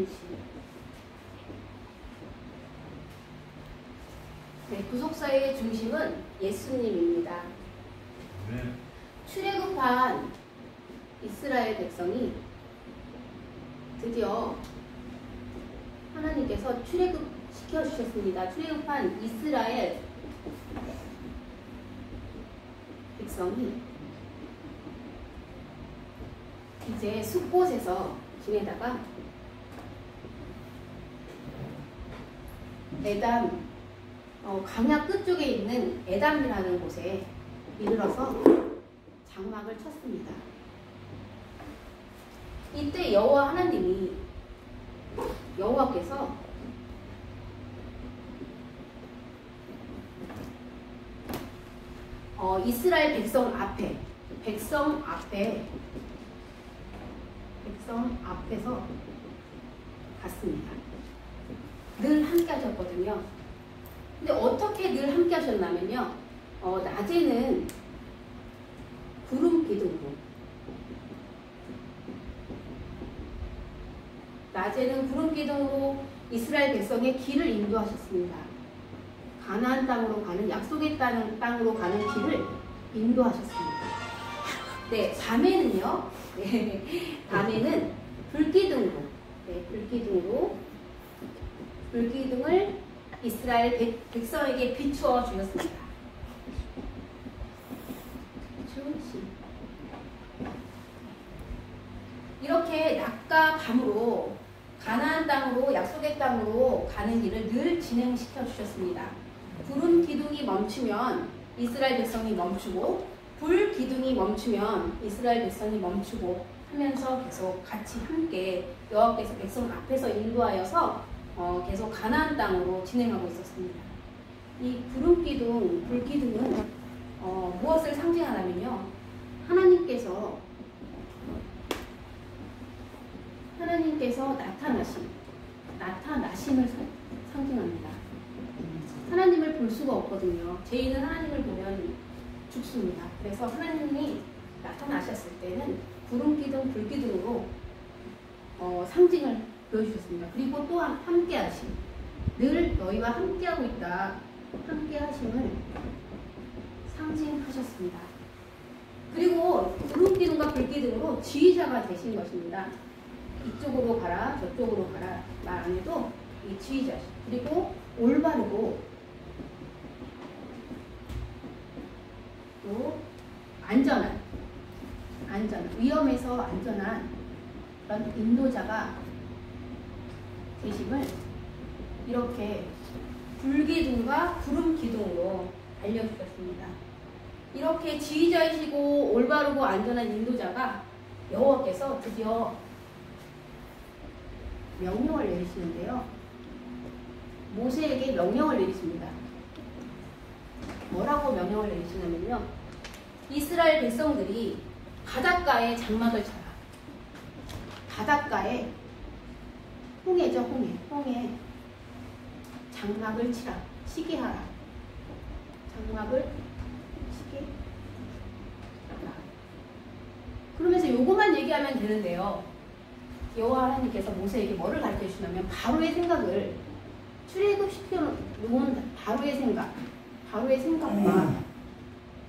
중심. 네, 구속사의 중심은 예수님입니다. 네. 출애굽한 이스라엘 백성이 드디어 하나님께서 출애굽시켜 주셨습니다. 출애굽한 이스라엘 백성이 이제 숲곳에서 지내다가 에담, 강야 끝쪽에 있는 에담이라는 곳에 이르러서 장막을 쳤습니다. 이때 여호와께서 이스라엘 백성 앞에서 갔습니다. 늘 함께 하셨거든요. 근데 어떻게 늘 함께 하셨냐면요. 낮에는 구름 기둥으로 이스라엘 백성의 길을 인도하셨습니다. 가나안 땅으로 가는, 약속의 땅으로 가는 길을 인도하셨습니다. 네, 밤에는요. 네, 밤에는 불기둥을 이스라엘 백성에게 비추어 주셨습니다. 이렇게 낮과 밤으로 가나안 땅으로, 약속의 땅으로 가는 길을 늘 진행시켜 주셨습니다. 구름 기둥이 멈추면 이스라엘 백성이 멈추고, 불 기둥이 멈추면 이스라엘 백성이 멈추고 하면서 계속 같이 함께 여호와께서 백성 앞에서 인도하여서 계속 가나안 땅으로 진행하고 있었습니다. 이 구름 기둥, 불 기둥은 무엇을 상징하냐면요, 하나님께서 나타나심을 상징합니다. 하나님을 볼 수가 없거든요. 죄인은 하나님을 보면 죽습니다. 그래서 하나님이 나타나셨을 때는 구름기둥, 불기둥으로 상징을 보여주셨습니다. 그리고 또한 함께하심, 늘 너희와 함께하고 있다, 함께하심을 상징하셨습니다. 그리고 구름기둥과 불기둥으로 지휘자가 되신 것입니다. 이쪽으로 가라, 저쪽으로 가라 말 안 해도 이 지휘자, 그리고 올바르고 또 안전한 위험에서 안전한 그런 인도자가 되심을 이렇게 불기둥과 구름기둥으로 알려주셨습니다. 이렇게 지휘자이시고 올바르고 안전한 인도자가 여호와께서 드디어 명령을 내리시는데요. 모세에게 명령을 내리십니다. 뭐라고 명령을 내리시냐면요, 이스라엘 백성들이 바닷가에 장막을 쳐라. 바닷가에 홍해죠, 홍해 장막을 치라. 치게 하라. 장막을 치게 하라. 그러면서 요거만 얘기하면 되는데요, 여호와 하나님께서 모세에게 뭐를 가르쳐 주시냐면, 바로의 생각을 출애굽시켜 놓은 바로의 생각과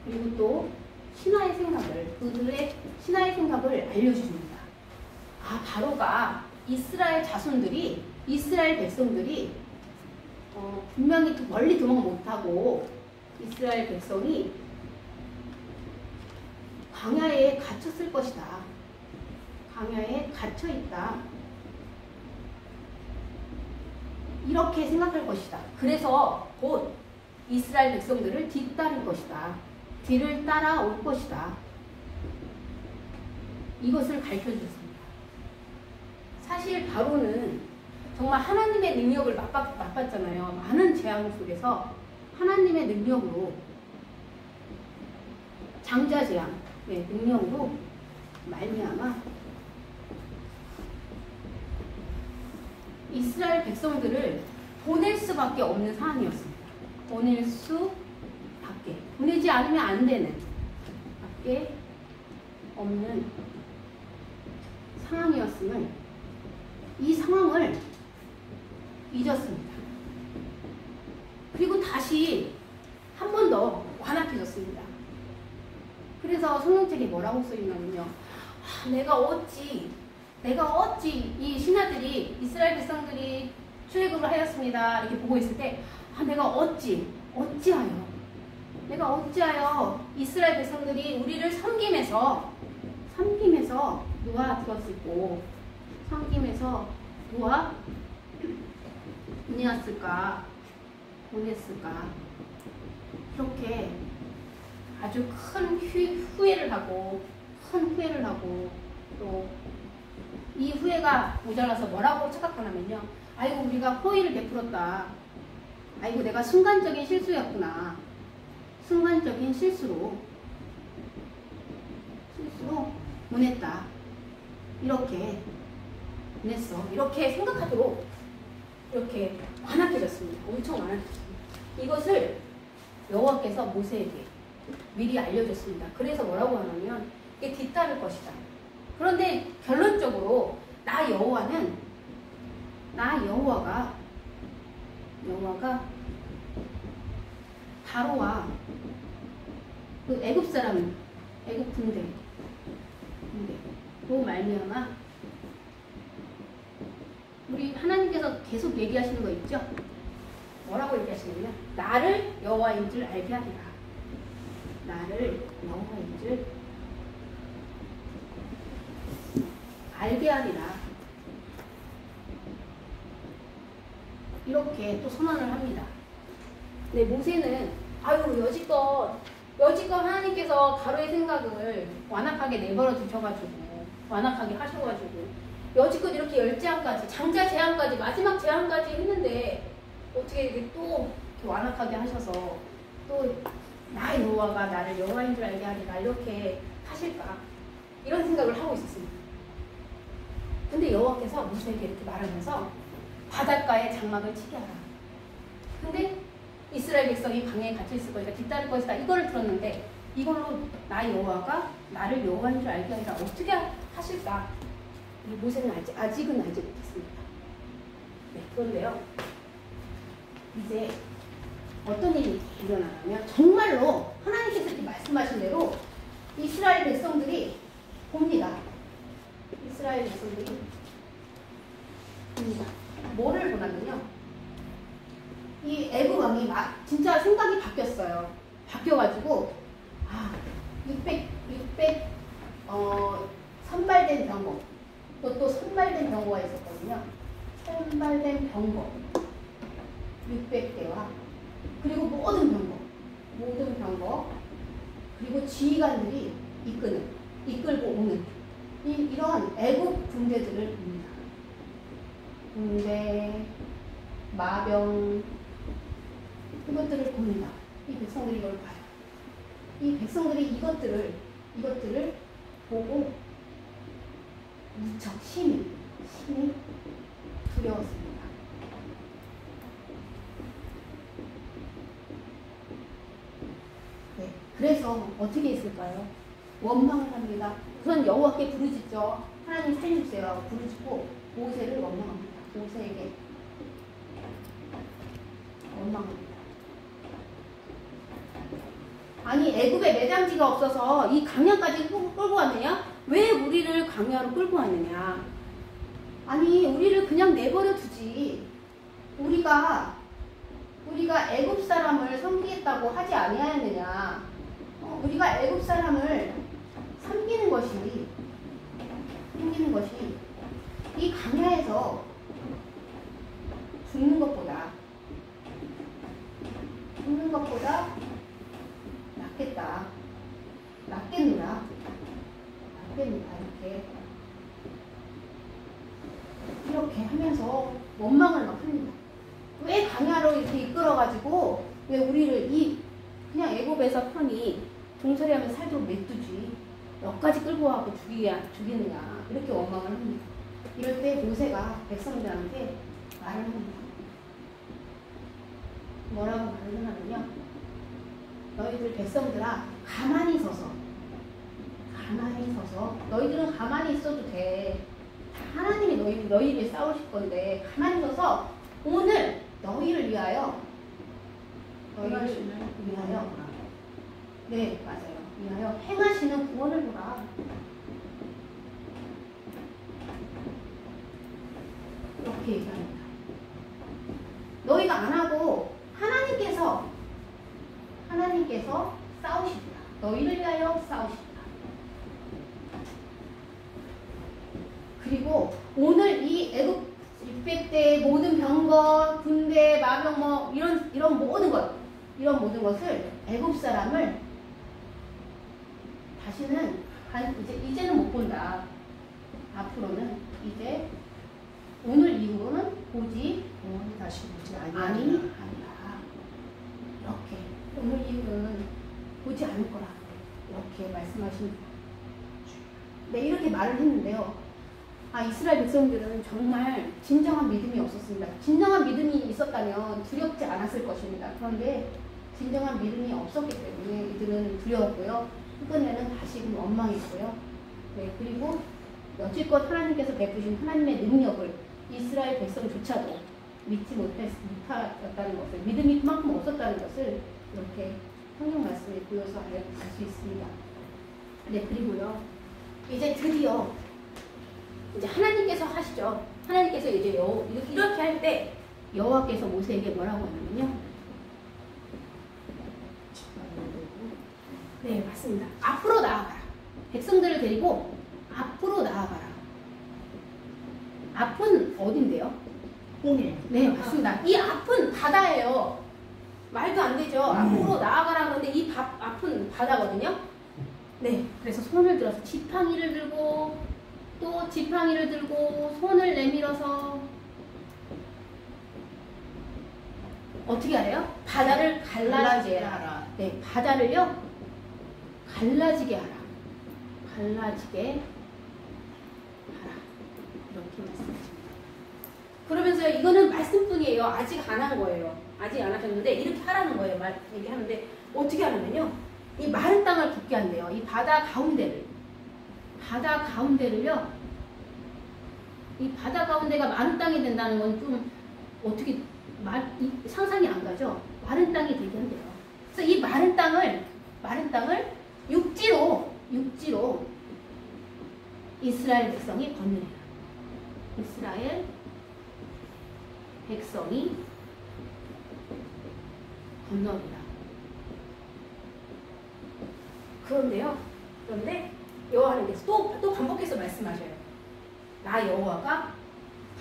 그리고 또 신하의 생각을, 그들의 신하의 생각을 알려주십니다. 바로가 이스라엘 자손들이, 이스라엘 백성들이 분명히 멀리 도망 못하고 이스라엘 백성이 광야에 갇혔을 것이다. 광야에 갇혀있다. 이렇게 생각할 것이다. 그래서 곧 이스라엘 백성들을 뒤따를 것이다. 뒤를 따라올 것이다. 이것을 가르쳐주셨습니다. 사실 바로는 정말 하나님의 능력을 맛봤잖아요. 많은 재앙 속에서 하나님의 능력으로, 장자재앙, 능력으로 말미암아 이스라엘 백성들을 보낼 수밖에 없는 상황이었습니다. 보내지 않으면 안 되는, 밖에 없는 상황이었음을 이 상황을 잊었습니다. 그리고 다시 한 번 더 완악해졌습니다. 그래서 성경책에 뭐라고 써있냐면요. 내가 어찌 이 신하들이 이스라엘 백성들이 출애굽을 하였습니다. 이렇게 보고 있을 때 내가 어찌하여 이스라엘 백성들이 우리를 섬김에서 놓아두었을고 섬김에서 보냈을까 이렇게 아주 큰 후회를 하고 또 이 후회가 모자라서 뭐라고 착각하냐면요. 아이고 우리가 호의를 베풀었다. 아이고 내가 순간적인 실수였구나. 순간적인 실수로 보냈다. 이렇게 보냈어. 이렇게 생각하도록 이렇게 완악해졌습니다. 엄청 완악해졌습니다. 이것을 여호와께서 모세에게 미리 알려줬습니다. 그래서 뭐라고 하냐면 이게 뒤따를 것이다. 그런데 결론적으로 나 여호와가 바로와 그 애굽 군대로 말미암아 우리 하나님께서 계속 얘기하시는 거 있죠? 뭐라고 얘기하시냐면 나를 여호와인 줄 알게 하리라. 나를 여호와인 줄 알게 하리라. 이렇게 또 선언을 합니다. 네, 모세는 여지껏 하나님께서 바로의 생각을 완악하게 내버려 두셔가지고 완악하게 하셔가지고 여지껏 이렇게 10제한까지 장자 제한까지 마지막 제한까지 했는데 어떻게 이렇게 또 이렇게 완악하게 하셔서 또 나의 여호와가 나를 여호와인 줄 알게 하리라 이렇게 하실까 이런 생각을 하고 있었습니다. 근데 여호와께서 모세에게 이렇게 말하면서 바닷가에 장막을 치게 하라. 근데 이스라엘 백성이 강에 갇혀 있을 거니까 뒤따를 것이다. 이거를 들었는데 이걸로 나 여호와가 나를 여호와인 줄 알게 하리라 어떻게 하실까? 모세는 아직은 알지 못했습니다. 네, 그런데요. 이제 어떤 일이 일어나냐면 정말로 하나님께서 이렇게 말씀하신 대로 이스라엘 백성들이 봅니다. 이스라엘 백성들이 봅니다. 뭐를 보냐면요. 이 애굽 왕이 진짜 생각이 바뀌었어요. 바뀌어가지고 600 선발된 병거 또 선발된 병거가 있었거든요. 선발된 병거 600대와 그리고 모든 병거 그리고 지휘관들이 이끌고 오는 이런 애국 군대들을 봅니다. 군대, 마병 이것들을 봅니다. 이 백성들이 이걸 봐요. 이 백성들이 이것들을 보고 무척 심히 두려웠습니다. 네, 그래서 어떻게 했을까요? 원망을 합니다. 우선 여호와께 부르짖죠. 하나님 살려주세요 하고 부르짖고 모세를 원망합니다. 모세에게 원망합니다. 아니 애굽에 매장지가 없어서 이 강야까지 끌고 왔느냐? 왜 우리를 강야로 끌고 왔느냐? 아니 우리를 그냥 내버려 두지. 우리가 애굽 사람을 섬기겠다고 하지 아니하였느냐? 우리가 애굽 사람을 섬기는 것이 이 강야에서 죽는 것보다 낫겠노라 이렇게 하면서 원망을 막 합니다. 왜 강야로 이렇게 이끌어가지고 왜 우리를 그냥 애굽에서 편히 종살이하면서 살도록 냅두지 여기까지 끌고 와서 죽이느냐 이렇게 원망을 합니다. 이럴 때 모세가 백성들한테 말을 합니다. 뭐라고 말을 하냐면요. 너희들 백성들아 가만히 서서 너희들은 가만히 있어도 돼. 하나님이 너희를 싸우실 건데 가만히 서서 오늘 너희를 위하여 네 맞아요. 위하여 행하시는 구원을 보라. 이렇게 얘기합니다. 너희가 안 하고 하나님께서 싸우십니다. 너희를 위하여 싸우십니다. 그리고 오늘 이 애국 600대의 모든 병거, 군대, 마병 뭐 이런 모든 것을 애국 사람을 다시는 이제는 못 본다. 앞으로는 이제 오늘 이후로는 보지 다시 보지 아니하리라. 이렇게 오늘 이후로는 보지 않을 거라. 이렇게 말씀하십니다. 네, 이렇게 말을 했는데요. 이스라엘 백성들은 정말 진정한 믿음이 없었습니다. 진정한 믿음이 있었다면 두렵지 않았을 것입니다. 그런데 진정한 믿음이 없었기 때문에 이들은 두려웠고요. 끝내는 다시금 원망했고요. 네, 그리고 여지껏 하나님께서 베푸신 하나님의 능력을 이스라엘 백성조차도 믿지 못했다는 것을, 믿음이 그만큼 없었다는 것을 이렇게 성경 말씀에 보여서 알 수 있습니다. 네, 그리고요. 이제 드디어 이제 하나님께서 하시죠. 하나님께서 이제 이렇게 할 때 여호와께서 모세에게 뭐라고 하냐면요. 네, 맞습니다. 앞으로 나아가라. 백성들을 데리고 앞으로 나아가라. 앞은 어딘데요? 네, 맞습니다. 이 앞은 바다예요. 말도 안 되죠. 앞으로 나아가라 그러는데 이 앞은 바다거든요. 네, 그래서 손을 들어서 지팡이를 들고 또 지팡이를 들고 손을 내밀어서 어떻게 하래요? 바다를 갈라지게 하라. 네, 바다를요 갈라지게 하라. 갈라지게 하라. 이렇게 말씀하십니다. 그러면서 이거는 말씀뿐이에요. 아직 안 한 거예요. 아직 안 하셨는데 이렇게 하라는 거예요. 얘기하는데 어떻게 하냐면요. 이 마른 땅을 굳게 한대요. 이 바다 가운데를요. 이 바다 가운데가 마른 땅이 된다는 건 좀 어떻게 상상이 안 가죠. 마른 땅이 되게 한대요. 그래서 이 마른 땅을 육지로 이스라엘 백성이 건너래요. 이스라엘 백성이 건너리라. 그런데 여호와께서 또 반복해서 말씀하셔요. 나 여호와가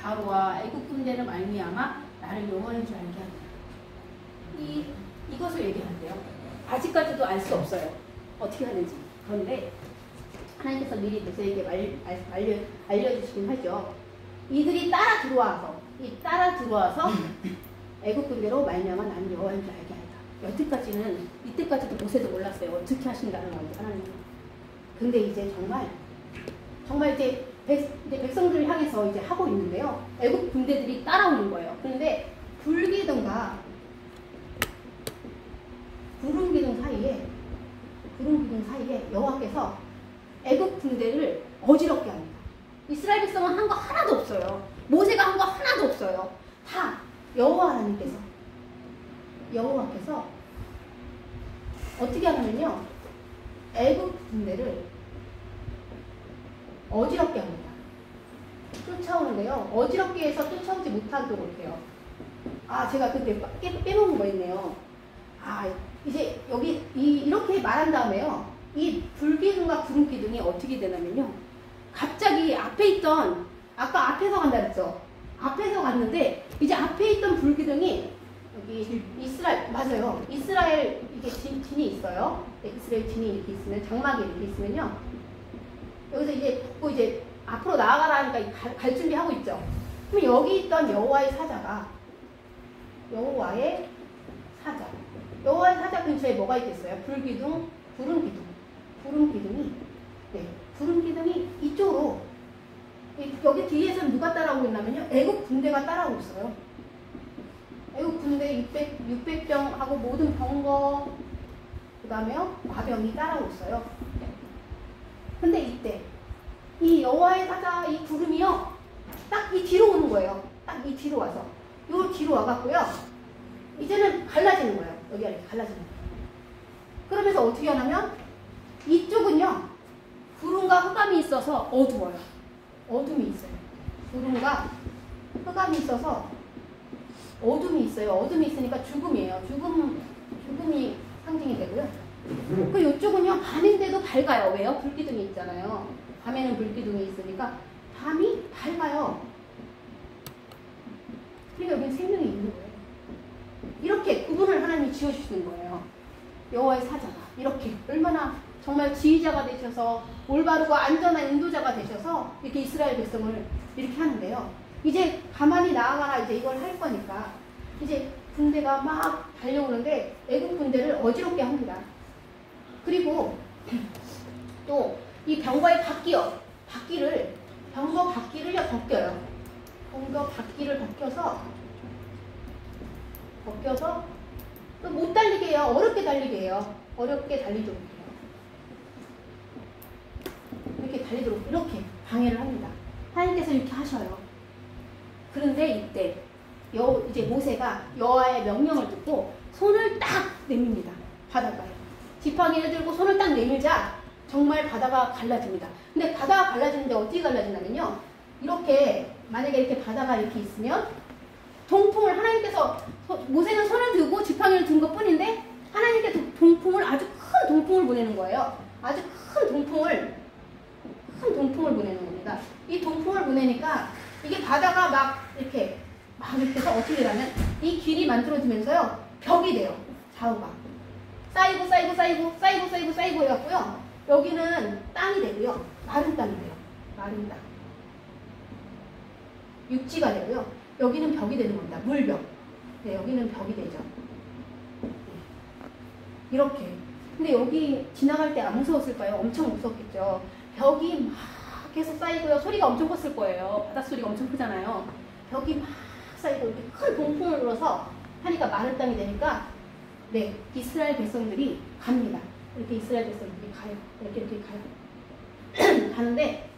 바로와 애국 군대를 말미암아 나를 여호와인 줄 알게 한다. 이것을 얘기하는데요. 아직까지도 알 수 없어요. 어떻게 하는지. 그런데 하나님께서 미리 모세에게 알려주시긴 하죠. 이들이 따라 들어와서 애국 군대로 말미암아 나는 여호와인 줄 알게 한다. 이때까지도 모세도 몰랐어요. 어떻게 하신다는 건지 하나님. 근데 이제 정말 이제 백성들을 향해서 이제 하고 있는데요. 애국 군대들이 따라오는 거예요. 그런데 불기둥과 구름기둥 사이에 여호와께서 애국 군대를 어지럽게 합니다. 이스라엘 백성은 한 거 하나도 없어요. 모세가 한 거 하나도 없어요. 다 여호와 하나님께서 어떻게 하냐면요. 애국 군대를 어지럽게 합니다. 쫓아오는데요. 어지럽게 해서 쫓아오지 못하도록 해요. 제가 그때 빼먹은 거 있네요. 이제 여기 이렇게 말한 다음에요. 이 불기둥과 구름기둥이 어떻게 되냐면요. 갑자기 앞에 있던 아까 앞에서 간다 그랬죠. 앞에서 갔는데 이제 앞에 있던 불기둥이 여기 맞아요. 이스라엘 이게 진이 있어요. 이스라엘 진이 이렇게 있으면 장막이 이렇게 있으면요. 여기서 이제 붙고 이제 앞으로 나아가라 하니까 갈 준비하고 있죠. 그럼 여기 있던 여호와의 사자 근처에 뭐가 있겠어요? 불기둥, 구름기둥이 이쪽으로 여기 뒤에서는 누가 따라오고 있냐면요. 애국 군대가 따라오고 있어요. 애국 군대 600병하고 모든 병거 그 다음에 마병이 따라오고 있어요. 근데 이때 이 여호와의 사자 이 구름이요 딱 이 뒤로 오는 거예요. 딱 이 뒤로 와서. 요 뒤로 와갖고요. 이제는 갈라지는 거예요. 여기가 이렇게 갈라지는 거예요. 그러면서 어떻게 하냐면 이쪽은요. 구름과 흑암이 있어서 어두워요. 어둠이 있어요. 구름과 흑암이 있어서 어둠이 있어요. 어둠이 있으니까 죽음이에요. 죽음이 상징이 되고요. 그 이쪽은요. 밤인데도 밝아요. 왜요? 불기둥이 있잖아요. 밤에는 불기둥이 있으니까 밤이 밝아요. 그러니까 여기는 생명이 있는 거예요. 이렇게 구분을 하나님이 지어주시는 거예요. 여호와의 사자가 이렇게 얼마나 정말 지휘자가 되셔서 올바르고 안전한 인도자가 되셔서 이렇게 이스라엘 백성을 이렇게 하는데요. 이제 가만히 나아가라 이제 이걸 할 거니까 이제 군대가 막 달려오는데 애국 군대를 어지럽게 합니다. 그리고 또 이 병거의 병거 바퀴를요 벗겨요. 병거 바퀴를 벗겨서 또 못 달리게 해요. 어렵게 달리게 해요. 어렵게 달리도록 해요. 이렇게 달리도록 이렇게 방해를 합니다. 하나님께서 이렇게 하셔요. 그런데 이때 이제 모세가 여호와의 명령을 듣고 손을 딱 내밉니다. 바다가에 지팡이를 들고 손을 딱 내밀자 정말 바다가 갈라집니다. 근데 바다가 갈라지는데 어떻게 갈라지냐면요. 이렇게 만약에 이렇게 바다가 이렇게 있으면 동풍을 하나님께서 모세는 손을 들고 지팡이를 든 것뿐인데 하나님께서 동풍을 아주 큰 동풍을 보내는 거예요. 아주 큰 동풍을 보내는 겁니다. 이 동풍을 보내니까 이게 바다가 막 이렇게 해서 어떻게 되냐면 이 길이 만들어지면서요. 벽이 돼요. 좌우가. 쌓이고 해갖고요. 여기는 땅이 되고요. 마른 땅이 돼요. 마른 땅. 육지가 되고요. 여기는 벽이 되는 겁니다. 물벽. 네, 여기는 벽이 되죠. 네. 이렇게. 근데 여기 지나갈 때 안 무서웠을까요? 엄청 무섭겠죠. 벽이 막 계속 쌓이고요. 소리가 엄청 컸을 거예요. 바닷소리가 엄청 크잖아요. 벽이 막 쌓이고 이렇게 큰 동풍을 불어서 하니까 마른 땅이 되니까 네, 이스라엘 백성들이 갑니다. 이렇게 이스라엘 백성들이 가요. 이렇게 가요. 가는데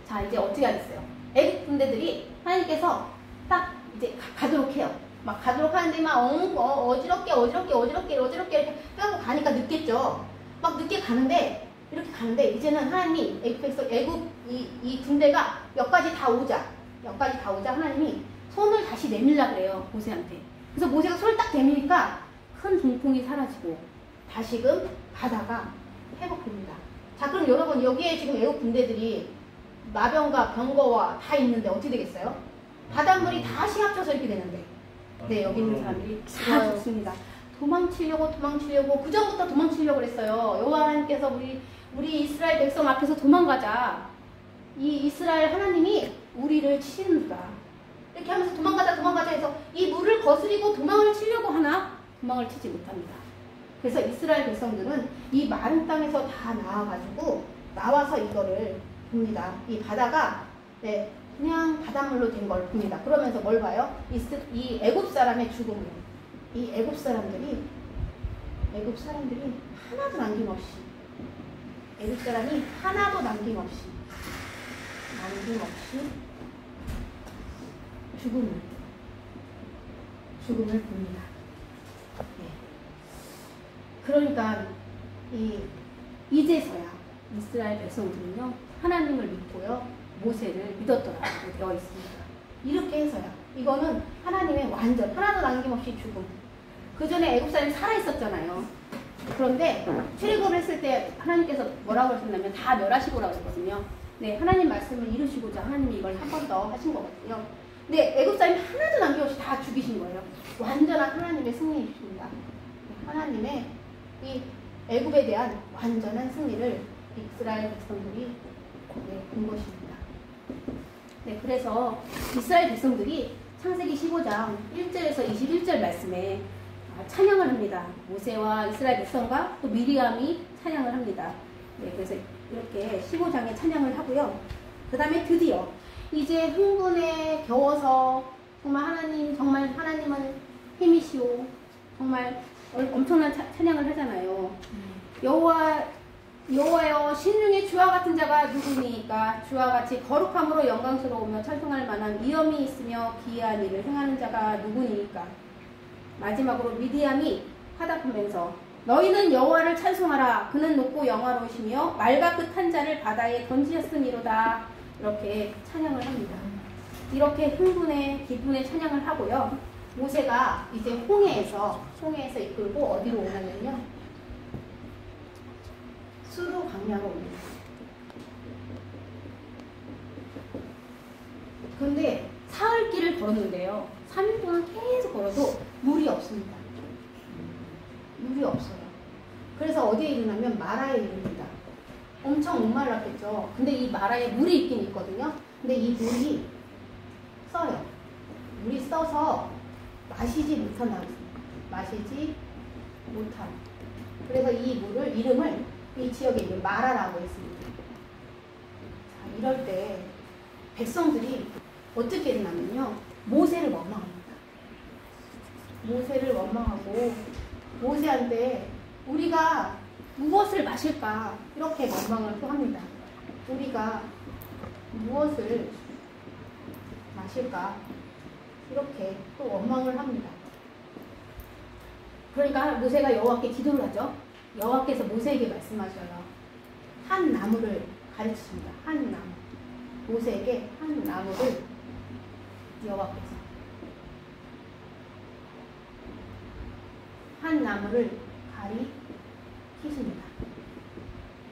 자 이제 어떻게 하겠어요? 애국 군대들이 하나님께서 딱 이제 가도록 해요. 막 가도록 하는데 막 어지럽게 이렇게 하고 가니까 늦겠죠. 막 늦게 가는데 이렇게 가는데 이제는 하나님이 애국 이 군대가 여기까지 다 오자 하나님이 손을 다시 내밀라 그래요. 모세한테. 그래서 모세가 손을 딱 내미니까 큰 동풍이 사라지고 다시금 바다가 회복됩니다. 자 그럼 여러분 여기에 지금 애국 군대들이 마병과 병거와 다 있는데 어떻게 되겠어요? 바닷물이 다시 합쳐서 이렇게 되는데 네 여기 있는 사람들이 다 죽습니다. 도망치려고 그 전부터 도망치려고 그랬어요. 여호와 하나님께서 우리 이스라엘 백성 앞에서 도망가자. 이 이스라엘 하나님이 우리를 치는다. 이렇게 하면서 도망가자 해서 이 물을 거스리고 도망을 치려고 하나 도망을 치지 못합니다. 그래서 이스라엘 백성들은 이 마른 땅에서 다 나와서 이거를 봅니다. 이 바다가 네, 그냥 바닷물로 된 걸 봅니다. 그러면서 뭘 봐요? 이 애굽 사람의 죽음을. 이 애굽 사람들이 하나도 남김없이 애굽 사람이 하나도 남김없이 죽음을 봅니다. 네. 그러니까 이제서야 이스라엘 백성들은요 하나님을 믿고요 모세를 믿었더라고 되어 있습니다. 이렇게 해서야 이거는 하나님의 완전 하나도 남김없이 죽음. 그 전에 애굽 사람이 살아 있었잖아요. 그런데 출애굽을 했을 때 하나님께서 뭐라고 하셨냐면 다 멸하시고라고 했거든요. 네, 하나님 말씀을 이루시고자 하나님이 이걸 한 번 더 하신 거거든요. 근데 애굽 사람이 하나도 남김없이 다 죽이신 거예요. 완전한 하나님의 승리이십니다. 하나님의 이 애굽에 대한 완전한 승리를 이스라엘 백성들이 본 것입니다. 네, 그래서 이스라엘 백성들이 창세기 15장 1절에서 21절 말씀에 찬양을 합니다. 모세와 이스라엘 백성과 또 미리암이 찬양을 합니다. 네, 그래서 이렇게 15장에 찬양을 하고요. 그 다음에 드디어 이제 흥분에 겨워서 정말 하나님은 힘이시오. 정말 엄청난 찬양을 하잖아요. 여호와 여호와여 신중에 주와 같은 자가 누구니까? 주와 같이 거룩함으로 영광스러우며 찬송할 만한 위엄이 있으며 기이한 일을 행하는 자가 누구니까? 마지막으로 미디안이 화답하면서 너희는 여호와를 찬송하라. 그는 높고 영화로우시며 말과 끝한 자를 바다에 던지셨음이로다. 이렇게 찬양을 합니다. 이렇게 흥분의 기분의 찬양을 하고요. 모세가 이제 홍해에서 이끌고 어디로 오냐면요, 수르 광야로 옵니다. 그런데 사흘 길을 걸었는데요, 3일 동안 계속 걸어도 물이 없습니다. 물이 없어요. 그래서 어디에 이르냐면 마라에 이릅니다. 엄청 목말랐겠죠. 근데 이 마라에 물이 있긴 있거든요. 근데 이 물이 써요. 물이 써서 마시지 못한다고 했습니다. 마시지 못한. 그래서 이 물을, 이름을 이 지역에 있는 마라라고 했습니다. 자, 이럴 때 백성들이 어떻게 했냐면요, 모세를 원망합니다. 모세를 원망하고 모세한테 우리가 무엇을 마실까? 이렇게 원망을 또 합니다. 우리가 무엇을 마실까? 이렇게 또 원망을 합니다. 그러니까 모세가 여호와께 기도를 하죠. 여호와께서 모세에게 말씀하셔요. 한 나무를 가르치십니다. 한 나무. 모세에게 한 나무를 여호와께서 한 나무를 가리키십니다.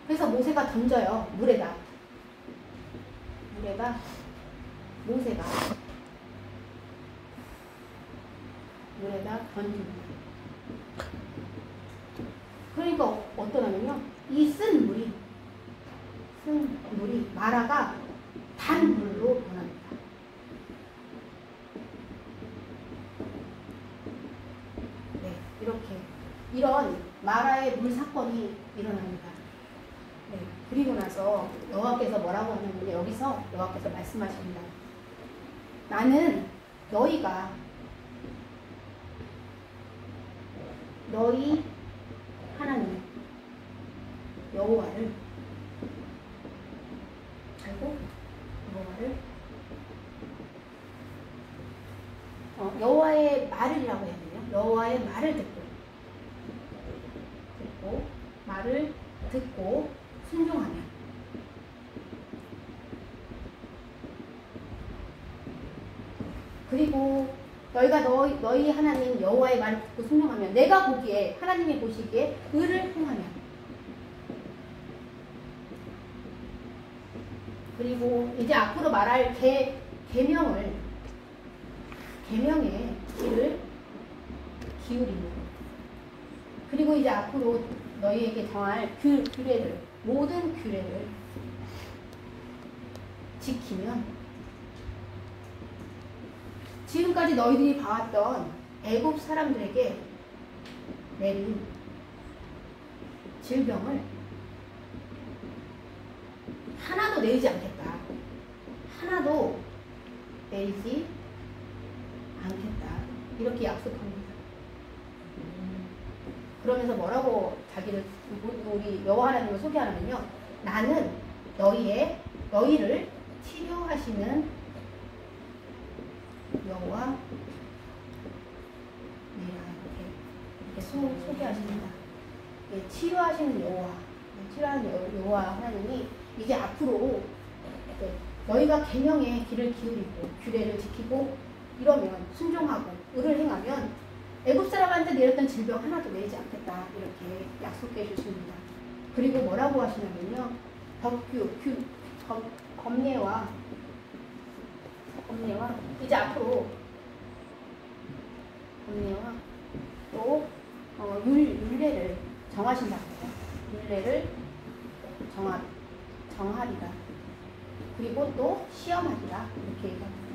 그래서 모세가 던져요. 물에다 모세가 물에다 던집니다. 그러니까 어떠냐면요, 이 쓴 물이 마라가 단물로 변합니다. 네, 이렇게 이런 마라의 물 사건이 일어납니다. 네, 그리고 나서 여호와께서 뭐라고 하냐면, 여기서 여호와께서 말씀하십니다. 나는 너희가 너희 하나님 여호와를 알고 여호와의 말을이라고 해야 되냐? 여호와의 말을 듣고 순종하면, 그리고 너희가 너희 하나님 여호와의 말을 듣고 순종하면, 내가 보기에 하나님이 보시기에 의를 행하면, 그리고 이제 앞으로 말할 계명의 귀를 기울이면, 그리고 이제 앞으로 너희에게 정할 규례를, 모든 규례를 지키면, 지금까지 너희들이 봐왔던 애굽 사람들에게 내린 질병을 하나도 내리지 않겠다. 하나도 내리지 않겠다. 이렇게 약속합니다. 그러면서 뭐라고 우리 여호와 하나님을 소개하냐면요, 나는 너희를 치료하시는 여호와 이렇게 소개하십니다. 네, 치료하시는 여호와 하나님이 이제 앞으로 너희가 계명의 귀를 기울이고 규례를 지키고 이러면, 순종하고 의를 행하면 애굽 사람한테 내렸던 질병 하나도 내리지 않겠다. 이렇게 약속해 주십니다. 그리고 뭐라고 하시냐면요, 검례와 이제 앞으로 검례와 또 율례를 정하신다고 해요. 율례를 정하리라. 그리고 또 시험하리라. 이렇게 얘기합니다.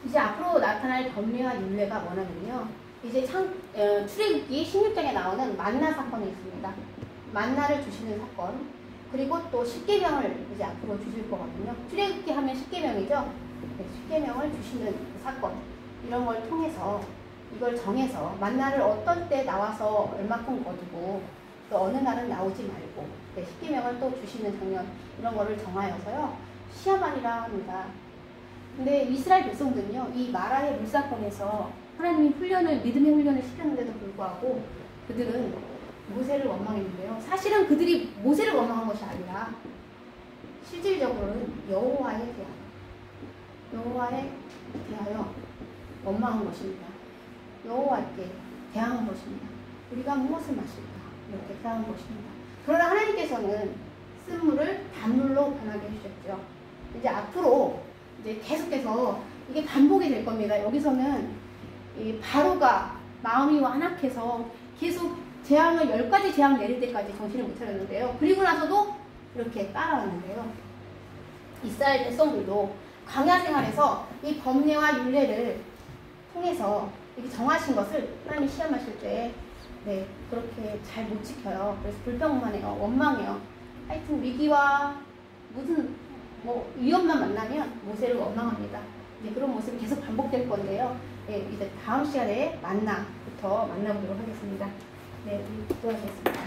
이제 앞으로 나타날 검례와 율례가 뭐냐면요, 이제 출애굽기 16장에 나오는 만나 사건이 있습니다. 만나를 주시는 사건, 그리고 또 십계명을 이제 앞으로 주실 거거든요. 출애굽기 하면 십계명이죠. 네, 십계명을 주시는 그 사건, 이런 걸 통해서 이걸 정해서 만나를 어떤 때 나와서 얼마큼 거두고 또 어느 날은 나오지 말고 십계명을 또 주시는 장면 이런 거를 정하여서요 시험하리라 합니다. 근데 이스라엘 백성들은요 이 마라의 물사건에서 하나님이 믿음의 훈련을 시켰는데도 불구하고 그들은 모세를 원망했는데요. 사실은 그들이 모세를 원망한 것이 아니라 실질적으로는 여호와에 대하여 원망한 것입니다. 여호와께 대항한 것입니다. 우리가 무엇을 마실까? 이렇게 대항한 것입니다. 그러나 하나님께서는 쓴물을 단물로 변하게 해주셨죠. 이제 앞으로 이제 계속해서 이게 반복이 될 겁니다. 여기서는 이 바로가 마음이 완악해서 계속 재앙을 10가지 재앙 내릴 때까지 정신을 못 차렸는데요. 그리고 나서도 이렇게 따라왔는데요. 이스라엘 백성들도 광야 생활에서 이 법례와 율례를 통해서 이렇게 정하신 것을 하나님이 시험하실 때 그렇게 잘 못 지켜요. 그래서 불평만해요. 원망해요. 하여튼 위기와 무슨 위험만 만나면 모세를 원망합니다. 이제 그런 모습이 계속 반복될 건데요. 이제 다음 시간에 만나부터 만나보도록 하겠습니다. 기도하겠습니다.